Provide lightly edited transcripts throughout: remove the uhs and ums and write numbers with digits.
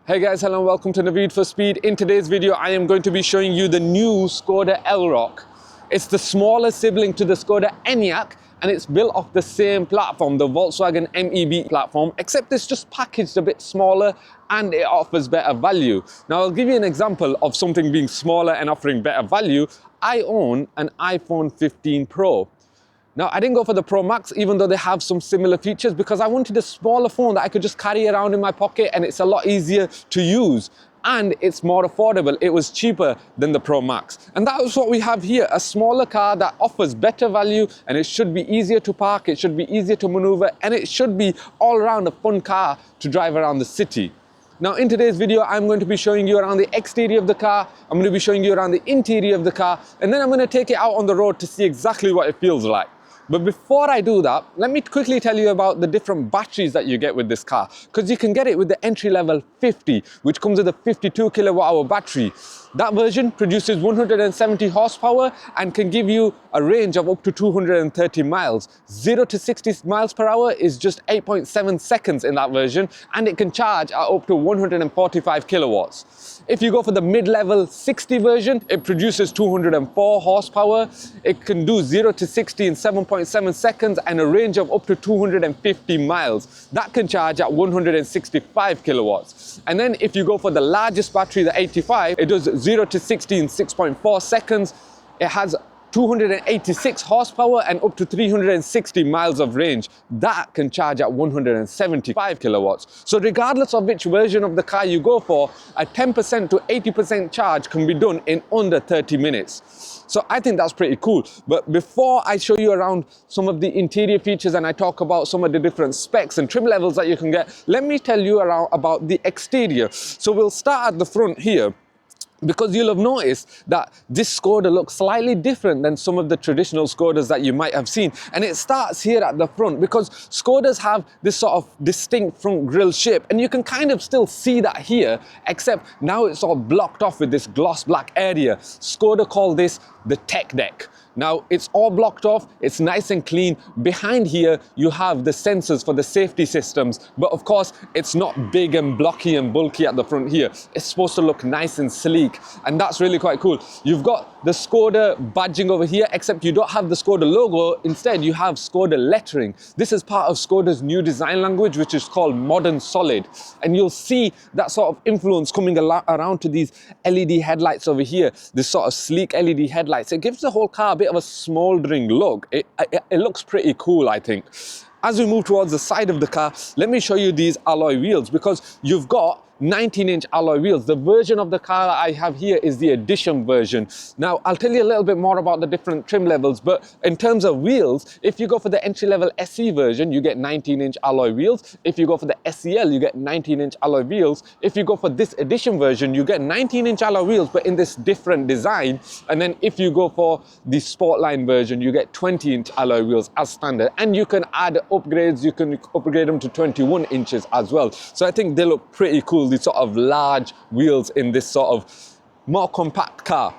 Hey guys, hello and welcome to Naveed for Speed. In today's video, I am going to be showing you the new Skoda Elroq. It's the smaller sibling to the Skoda Enyaq and it's built off the same platform, the Volkswagen MEB platform, except it's just packaged a bit smaller and it offers better value. Now I'll give you an example of something being smaller and offering better value. I own an iPhone 15 Pro. Now, I didn't go for the Pro Max, even though they have some similar features, because I wanted a smaller phone that I could just carry around in my pocket and it's a lot easier to use. And it's more affordable. It was cheaper than the Pro Max. And that is what we have here, a smaller car that offers better value, and it should be easier to park, it should be easier to maneuver, and it should be all around a fun car to drive around the city. Now in today's video, I'm going to be showing you around the exterior of the car, I'm going to be showing you around the interior of the car, and then I'm going to take it out on the road to see exactly what it feels like. But before I do that, let me quickly tell you about the different batteries that you get with this car, because you can get it with the entry-level 50, which comes with a 52 kilowatt-hour battery. That version produces 170 horsepower and can give you a range of up to 230 miles. 0 to 60 miles per hour is just 8.7 seconds in that version, and it can charge at up to 145 kilowatts. If you go for the mid-level 60 version, it produces 204 horsepower. It can do 0 to 60 in 7.7 seconds and a range of up to 250 miles. That can charge at 165 kilowatts. And then if you go for the largest battery, the 85, it does 0 to 60 in 6.4 seconds. It has 286 horsepower and up to 360 miles of range. That can charge at 175 kilowatts. So regardless of which version of the car you go for, a 10% to 80% charge can be done in under 30 minutes. So I think that's pretty cool. But before I show you around some of the interior features and I talk about some of the different specs and trim levels that you can get, let me tell you about the exterior. So we'll start at the front here, because you'll have noticed that this Skoda looks slightly different than some of the traditional Skodas that you might have seen. And it starts here at the front, because Skodas have this sort of distinct front grille shape, and you can kind of still see that here, except now it's all blocked off with this gloss black area. Skoda call this the tech deck. Now it's all blocked off, it's nice and clean. Behind here you have the sensors for the safety systems, but of course it's not big and blocky and bulky at the front here. It's supposed to look nice and sleek, and that's really quite cool. You've got the Skoda badging over here, except you don't have the Skoda logo. Instead you have Skoda lettering. This is part of Skoda's new design language, which is called Modern Solid, and you'll see that sort of influence coming around to these LED headlights over here, this sort of sleek LED headlights. It gives the whole car a bit of a smoldering look. It looks pretty cool, I think. As we move towards the side of the car, let me show you these alloy wheels, because you've got 19-inch alloy wheels. The version of the car that I have here is the Edition version. Now, I'll tell you a little bit more about the different trim levels, but in terms of wheels, if you go for the entry-level SE version, you get 19-inch alloy wheels. If you go for the SEL, you get 19-inch alloy wheels. If you go for this Edition version, you get 19-inch alloy wheels, but in this different design. And then if you go for the Sportline version, you get 20-inch alloy wheels as standard. And you can add upgrades, you can upgrade them to 21 inches as well. So I think they look pretty cool, these sort of large wheels in this sort of more compact car.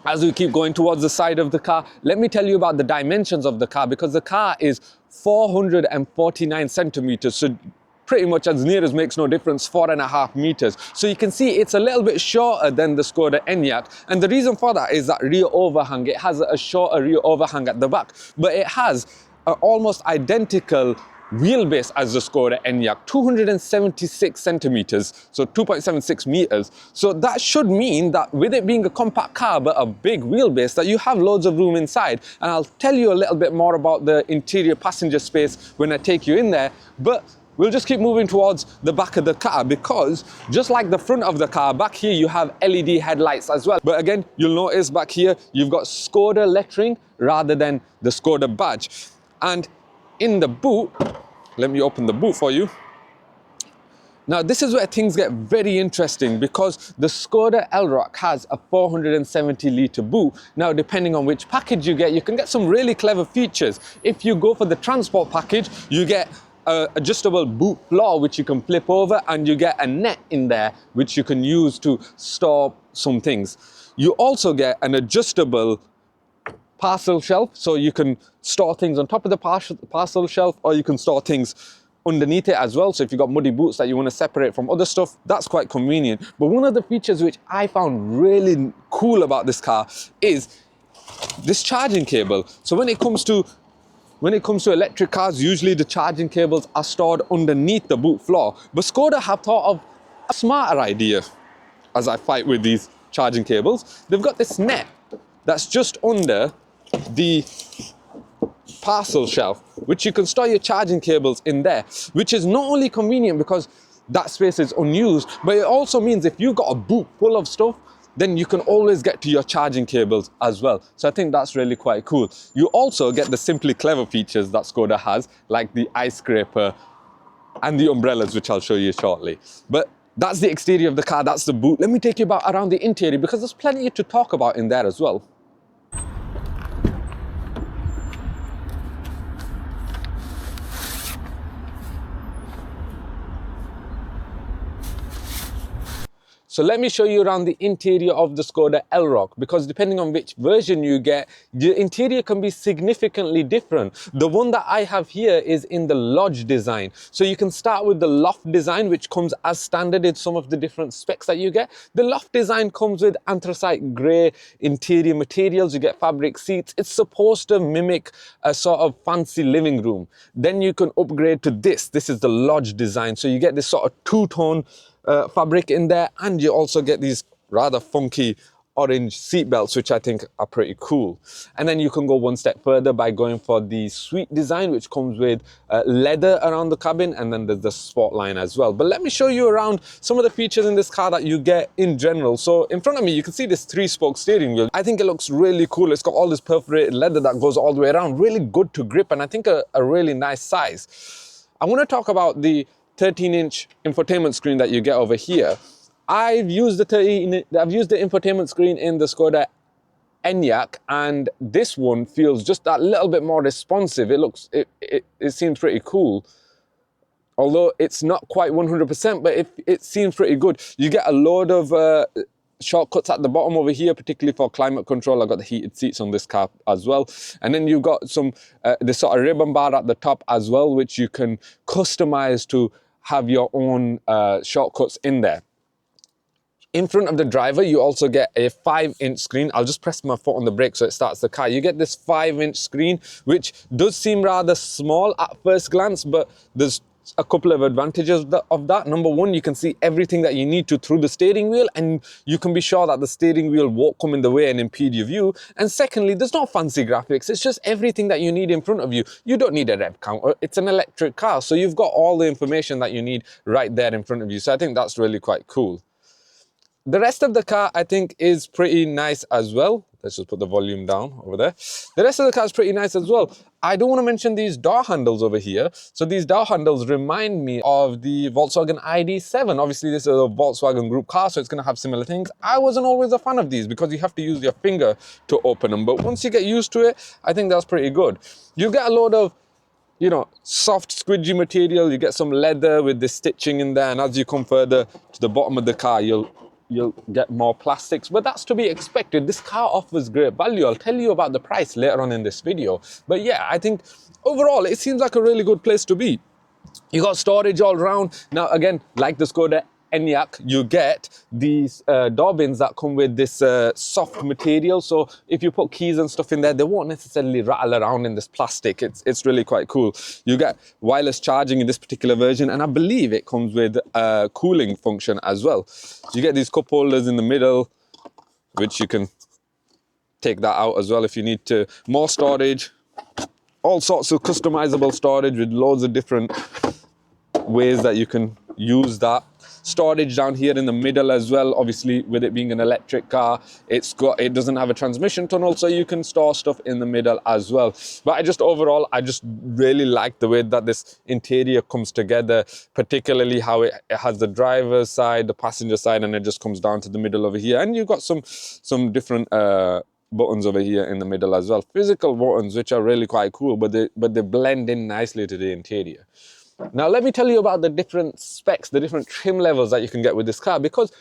As we keep going towards the side of the car, let me tell you about the dimensions of the car, because the car is 449 centimeters, so pretty much as near as makes no difference, 4.5 meters. So you can see it's a little bit shorter than the Skoda Enyaq, and the reason for that is that rear overhang. It has a shorter rear overhang at the back, but it has an almost identical wheelbase as the Skoda Enyaq, 276 centimeters, so 2.76 meters. So that should mean that with it being a compact car but a big wheelbase, that you have loads of room inside. And I'll tell you a little bit more about the interior passenger space when I take you in there. But we'll just keep moving towards the back of the car, because just like the front of the car, back here you have LED headlights as well. But again, you'll notice back here you've got Skoda lettering rather than the Skoda badge. And in the boot, let me open the boot for you. Now this is where things get very interesting, because the Skoda Elroq has a 470 litre boot. Now depending on which package you can get some really clever features. If you go for the transport package, you get an adjustable boot floor which you can flip over, and you get a net in there which you can use to store some things. You also get an adjustable parcel shelf, so you can store things on top of the parcel shelf, or you can store things underneath it as well. So if you've got muddy boots that you want to separate from other stuff, that's quite convenient. But one of the features which I found really cool about this car is this charging cable. So when it comes to electric cars, usually the charging cables are stored underneath the boot floor. But Skoda have thought of a smarter idea as I fight with these charging cables. They've got this net that's just under the parcel shelf, which you can store your charging cables in there, which is not only convenient because that space is unused, but it also means if you've got a boot full of stuff, then you can always get to your charging cables as well. So I think that's really quite cool. You also get the Simply Clever features that Skoda has, like the ice scraper and the umbrellas, which I'll show you shortly. But that's the exterior of the car, that's the boot. Let me take you around the interior because there's plenty to talk about in there as well. So let me show you around the interior of the Skoda Elroq, because depending on which version you get, the interior can be significantly different. The one that I have here is in the lodge design. So you can start with the loft design, which comes as standard in some of the different specs that you get. The loft design comes with anthracite grey interior materials. You get fabric seats. It's supposed to mimic a sort of fancy living room. Then you can upgrade to this. This is the lodge design. So you get this sort of two-tone fabric in there, and you also get these rather funky orange seat belts, which I think are pretty cool. And then you can go one step further by going for the suite design, which comes with leather around the cabin, and then there's the sport line as well. But let me show you around some of the features in this car that you get in general. So in front of me, you can see this 3-spoke steering wheel. I think it looks really cool. It's got all this perforated leather that goes all the way around, really good to grip, and I think a really nice size. I want to talk about the 13-inch infotainment screen that you get over here. I've used the infotainment screen in the Skoda Enyaq, and this one feels just that little bit more responsive. It seems pretty cool. Although it's not quite 100%, but it seems pretty good. You get a load of shortcuts at the bottom over here, particularly for climate control. I've got the heated seats on this car as well. And then you've got some this sort of ribbon bar at the top as well, which you can customize to have your own shortcuts in there. In front of the driver, you also get a 5-inch screen. I'll just press my foot on the brake so it starts the car. You get this 5-inch screen, which does seem rather small at first glance, but there's a couple of advantages of that. Number one, you can see everything that you need to through the steering wheel, and you can be sure that the steering wheel won't come in the way and impede your view. And secondly, there's no fancy graphics. It's just everything that you need in front of you. You don't need a rev counter. It's an electric car, so you've got all the information that you need right there in front of you. So I think that's really quite cool. The rest of the car, I think, is pretty nice as well. Let's just put the volume down over there. The rest of the car is pretty nice as well. I do want to mention these door handles over here. So these door handles remind me of the Volkswagen ID.7. Obviously, this is a Volkswagen group car, so it's going to have similar things. I wasn't always a fan of these because you have to use your finger to open them. But once you get used to it, I think that's pretty good. You get a load of, you know, soft squidgy material. You get some leather with the stitching in there. And as you come further to the bottom of the car, you'll get more plastics, but that's to be expected. This car offers great value. I'll tell you about the price later on in this video. But yeah, I think overall it seems like a really good place to be. You got storage all around. Now again, like the Skoda Enyaq, you get these door bins that come with this soft material. So if you put keys and stuff in there, they won't necessarily rattle around in this plastic. It's really quite cool. You get wireless charging in this particular version, and I believe it comes with a cooling function as well. You get these cup holders in the middle, which you can take that out as well if you need to. More storage, all sorts of customizable storage with loads of different ways that you can use that. Storage down here in the middle as well. Obviously, with it being an electric car, it doesn't have a transmission tunnel, so you can store stuff in the middle as well. But overall, I just really like the way that this interior comes together, particularly how it has the driver's side, the passenger side, and it just comes down to the middle over here. And you've got some different buttons over here in the middle as well. Physical buttons, which are really quite cool, but they blend in nicely to the interior. Now, let me tell you about the different specs, the different trim levels that you can get with this car, because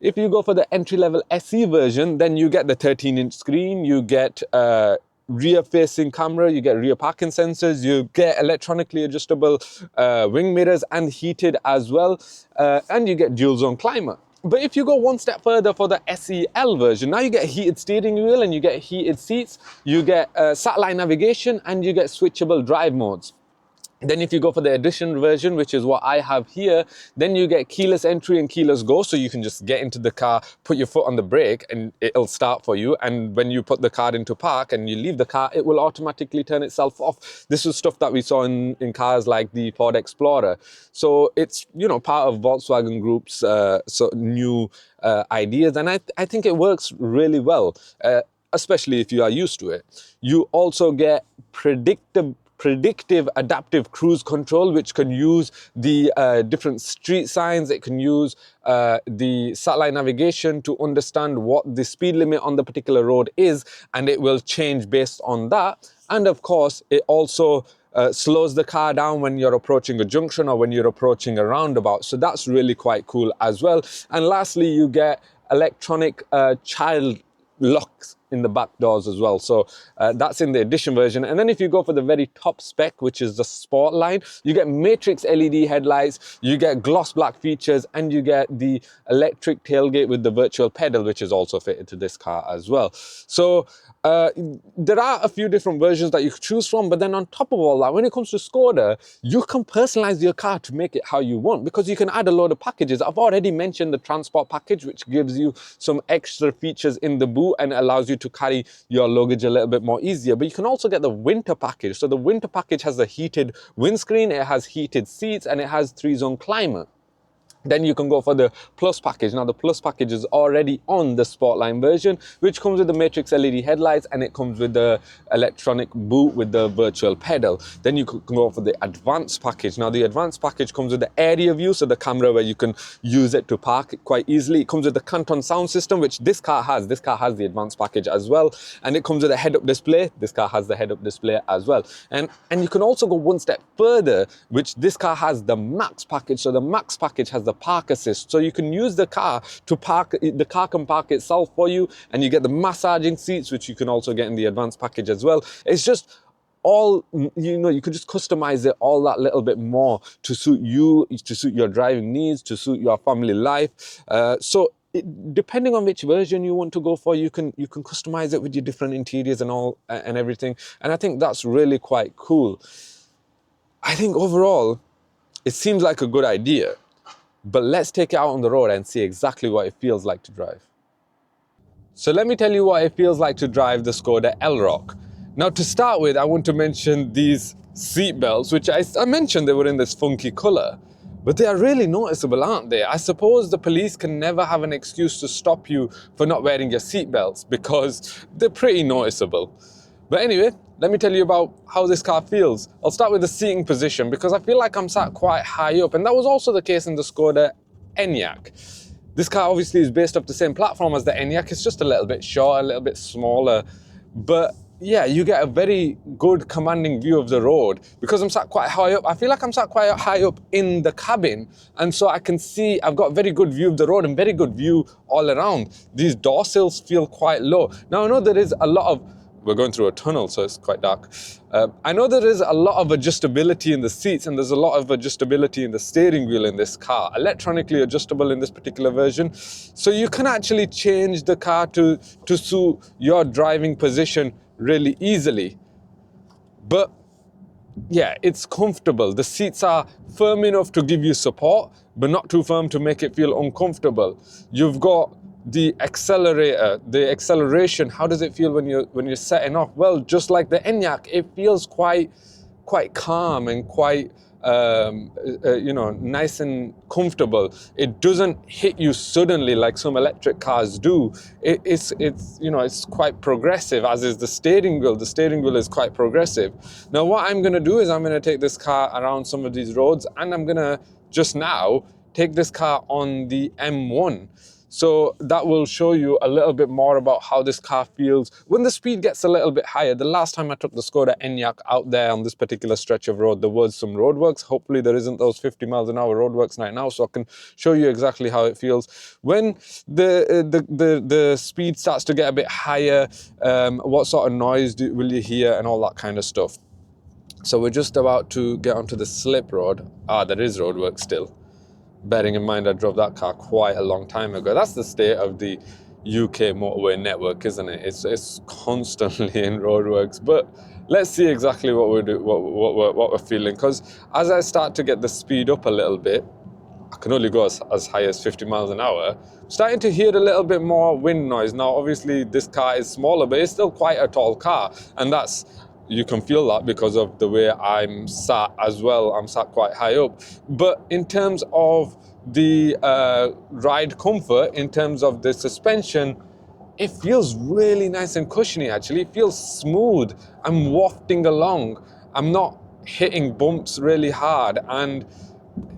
if you go for the entry-level SE version, then you get the 13-inch screen, you get rear facing camera, you get rear parking sensors, you get electronically adjustable wing mirrors and heated as well, and you get dual zone climate. But if you go one step further for the SEL version, now you get a heated steering wheel and you get heated seats, you get satellite navigation, and you get switchable drive modes. Then if you go for the edition version, which is what I have here, then you get keyless entry and keyless go. So you can just get into the car, put your foot on the brake and it'll start for you. And when you put the car into park and you leave the car, it will automatically turn itself off. This is stuff that we saw in cars like the Ford Explorer. So it's, you know, part of Volkswagen Group's new ideas. And I think it works really well, especially if you are used to it. You also get predictive adaptive cruise control, which can use the different street signs. It can use the satellite navigation to understand what the speed limit on the particular road is, and it will change based on that. And of course, it also slows the car down when you're approaching a junction or when you're approaching a roundabout. So that's really quite cool as well. And lastly, you get electronic child locks in the back doors as well. So that's in the edition version. And then if you go for the very top spec, which is the sport line, you get matrix LED headlights, you get gloss black features, and you get the electric tailgate with the virtual pedal, which is also fitted to this car as well. So there are a few different versions that you could choose from, but then on top of all that, when it comes to Skoda, you can personalize your car to make it how you want, because you can add a load of packages. I've already mentioned the transport package, which gives you some extra features in the boot and allows you to carry your luggage a little bit more easier. But you can also get the winter package. So the winter package has a heated windscreen, it has heated seats, and it has 3-zone climate. Then you can go for the Plus package. Now the Plus package is already on the Sportline version, which comes with the matrix LED headlights, and it comes with the electronic boot with the virtual pedal. Then you can go for the Advanced package. Now the Advanced package comes with the area view, so the camera where you can use it to park it quite easily. It comes with the Canton sound system, which this car has. This car has the Advanced package as well. And it comes with a head-up display. This car has the head-up display as well. And you can also go one step further, which this car has the Max package. So the Max package has the park assist, so you can use the car to park. The car can park itself for you, and you get the massaging seats, which you can also get in the Advanced package as well. It's just all, you know, you could just customize it all that little bit more to suit you, to suit your driving needs, to suit your family life. Depending on which version you want to go for, you can customize it with your different interiors and all and everything. And I think that's really quite cool. I think overall, it seems like a good idea. But let's take it out on the road and see exactly what it feels like to drive. So let me tell you what it feels like to drive the Skoda Elroq. Now to start with, I want to mention these seat belts, which I mentioned they were in this funky color. But they are really noticeable, aren't they? I suppose the police can never have an excuse to stop you for not wearing your seat belts, because they're pretty noticeable. But anyway, let me tell you about how this car feels. I'll start with the seating position, because I feel like I'm sat quite high up, and that was also the case in the Skoda Enyaq. This car obviously is based off the same platform as the Enyaq. It's just a little bit shorter, a little bit smaller. But yeah, you get a very good commanding view of the road. Because I'm sat quite high up, I feel like I'm sat quite high up in the cabin, and so I can see, I've got a very good view of the road and very good view all around. These door sills feel quite low. Now I know there is a lot of, we're going through a tunnel, so it's quite dark. I know there is a lot of adjustability in the seats, and there's a lot of adjustability in the steering wheel in this car, electronically adjustable in this particular version. So you can actually change the car to suit your driving position really easily. But yeah, it's comfortable. The seats are firm enough to give you support, but not too firm to make it feel uncomfortable. You've got the accelerator, the acceleration. How does it feel when you're setting off? Well, just like the Enyaq, it feels quite calm and quite nice and comfortable. It doesn't hit you suddenly like some electric cars do. It's quite progressive, as is the steering wheel. The steering wheel is quite progressive. Now what I'm going to do is I'm going to take this car around some of these roads, and I'm going to just now take this car on the M1. So that will show you a little bit more about how this car feels when the speed gets a little bit higher. The last time I took the Skoda Enyaq out there on this particular stretch of road, there was some roadworks. Hopefully there isn't those 50 miles an hour roadworks right now, so I can show you exactly how it feels. When the speed starts to get a bit higher, what sort of noise will you hear and all that kind of stuff. So we're just about to get onto the slip road. There is roadwork still. Bearing in mind I drove that car quite a long time ago. That's the state of the UK motorway network, isn't it? It's constantly in roadworks. But let's see exactly what we're feeling. Because as I start to get the speed up a little bit, I can only go as high as 50 miles an hour. I'm starting to hear a little bit more wind noise. Now, obviously, this car is smaller, but it's still quite a tall car. And you can feel that because of the way I'm sat as well. I'm sat quite high up. But in terms of the ride comfort, in terms of the suspension, it feels really nice and cushiony, actually. It feels smooth. I'm wafting along. I'm not hitting bumps really hard. And,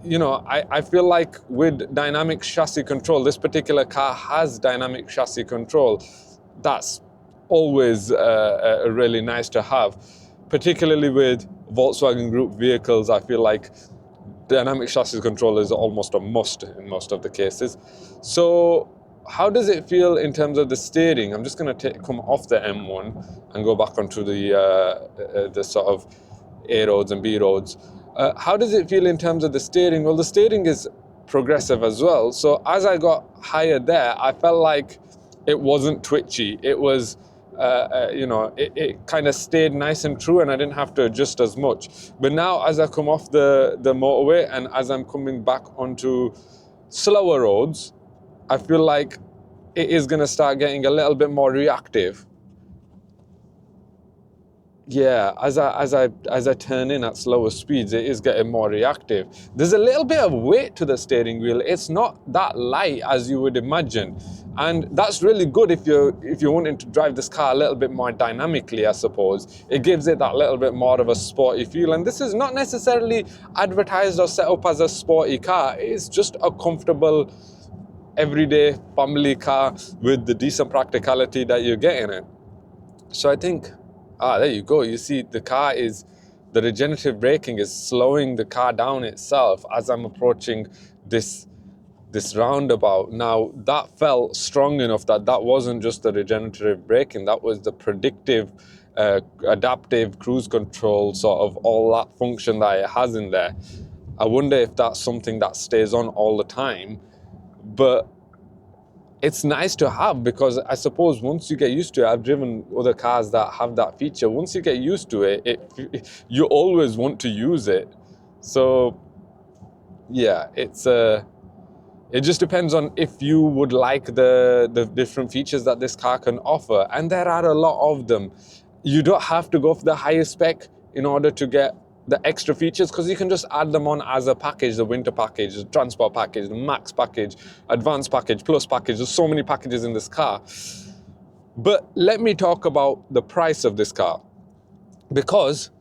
you know, I feel like with dynamic chassis control, this particular car has dynamic chassis control. That's always really nice to have, particularly with Volkswagen Group vehicles. I feel like dynamic chassis control is almost a must in most of the cases. So how does it feel in terms of the steering? I'm just going to come off the M1 and go back onto the sort of A roads and B roads. How does it feel in terms of the steering? Well, the steering is progressive as well. So as I got higher there, I felt like it wasn't twitchy. It was, you know, it kind of stayed nice and true, and I didn't have to adjust as much. But now as I come off the motorway and as I'm coming back onto slower roads, I feel like it is going to start getting a little bit more reactive. Yeah, as I turn in at slower speeds, it is getting more reactive. There's a little bit of weight to the steering wheel. It's not that light as you would imagine, and that's really good if you're wanting to drive this car a little bit more dynamically, I suppose. It gives it that little bit more of a sporty feel, and this is not necessarily advertised or set up as a sporty car. It's just a comfortable, everyday family car with the decent practicality that you're getting it. So I think, there you go. You see, the regenerative braking is slowing the car down itself as I'm approaching this roundabout. Now, that felt strong enough that wasn't just the regenerative braking, that was the predictive, adaptive cruise control, sort of all that function that it has in there. I wonder if that's something that stays on all the time, but it's nice to have, because I suppose once you get used to it, I've driven other cars that have that feature. Once you get used to it, you always want to use it. So yeah, it just depends on if you would like the different features that this car can offer, and there are a lot of them. You don't have to go for the highest spec in order to get the extra features, because you can just add them on as a package: the winter package, the transport package, the max package, advanced package, plus package. There's so many packages in this car. But let me talk about the price of this car, because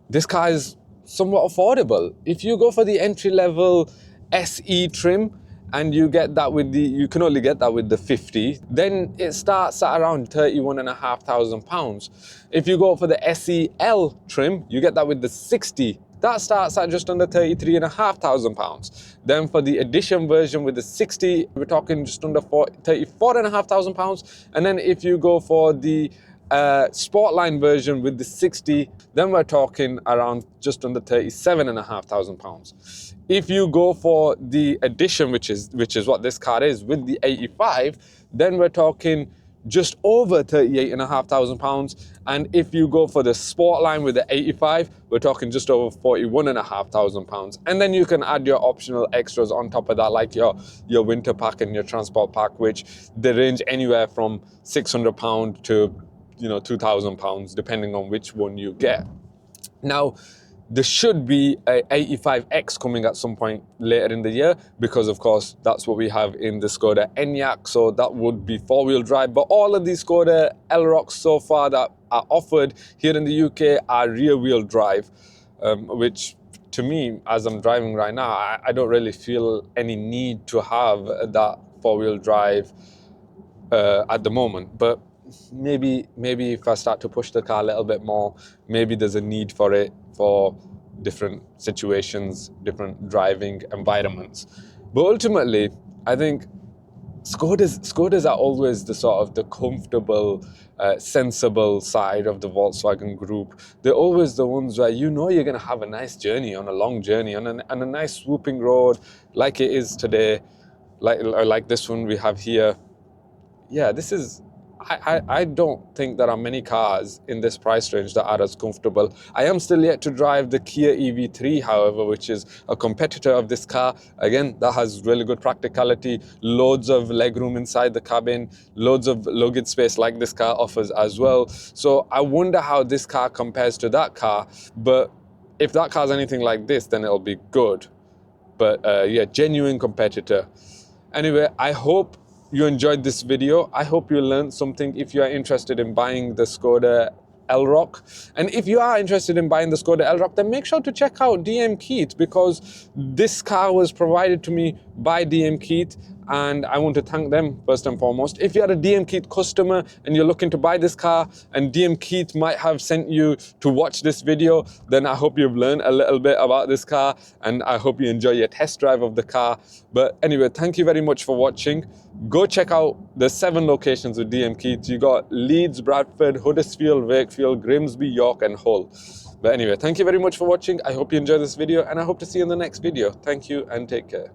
this car is somewhat affordable. If you go for the entry-level SE trim, and you get that with you can only get that with the 50, then it starts at around £31,500. If you go for the SEL trim, you get that with the 60. That starts at just under £33,500. Then for the edition version with the 60, we're talking just under £34,500. And then if you go for the Sportline version with the 60, then we're talking around just under £37,500. If you go for the edition, which is what this car is, with the 85, then we're talking just over £38,500. And if you go for the Sportline with the 85, we're talking just over £41,500. And then you can add your optional extras on top of that, like your winter pack and your transport pack, which they range anywhere from £600 to £2,000, depending on which one you get. Now, there should be a 85X coming at some point later in the year, because of course that's what we have in the Skoda Enyaq, so that would be four-wheel drive. But all of these Skoda Elroqs so far that are offered here in the UK are rear-wheel drive, which to me, as I'm driving right now, I don't really feel any need to have that four-wheel drive at the moment, but maybe if I start to push the car a little bit more, maybe there's a need for it for different situations, different driving environments. But ultimately, I think Skodas are always the sort of the comfortable, sensible side of the Volkswagen group. They're always the ones where you know you're going to have a nice journey, on a long journey, on a nice swooping road like it is today, like this one we have here. Yeah, this is, I don't think there are many cars in this price range that are as comfortable. I am still yet to drive the Kia EV3, however, which is a competitor of this car. Again, that has really good practicality, loads of legroom inside the cabin, loads of luggage space like this car offers as well. So I wonder how this car compares to that car, but if that car's anything like this, then it'll be good. But yeah, genuine competitor. Anyway, I hope you enjoyed this video. I hope you learned something if you are interested in buying the Skoda Elroq. And if you are interested in buying the Skoda Elroq, then make sure to check out DM Keat, because this car was provided to me by DM Keat, and I want to thank them first and foremost. If you are a DM Keat customer and you're looking to buy this car and DM Keat might have sent you to watch this video, then I hope you've learned a little bit about this car, and I hope you enjoy your test drive of the car. But anyway, thank you very much for watching. Go check out the 7 locations with DM Keat. You got Leeds, Bradford, Huddersfield, Wakefield, Grimsby, York and Hull. But anyway, thank you very much for watching. I hope you enjoyed this video, and I hope to see you in the next video. Thank you and take care.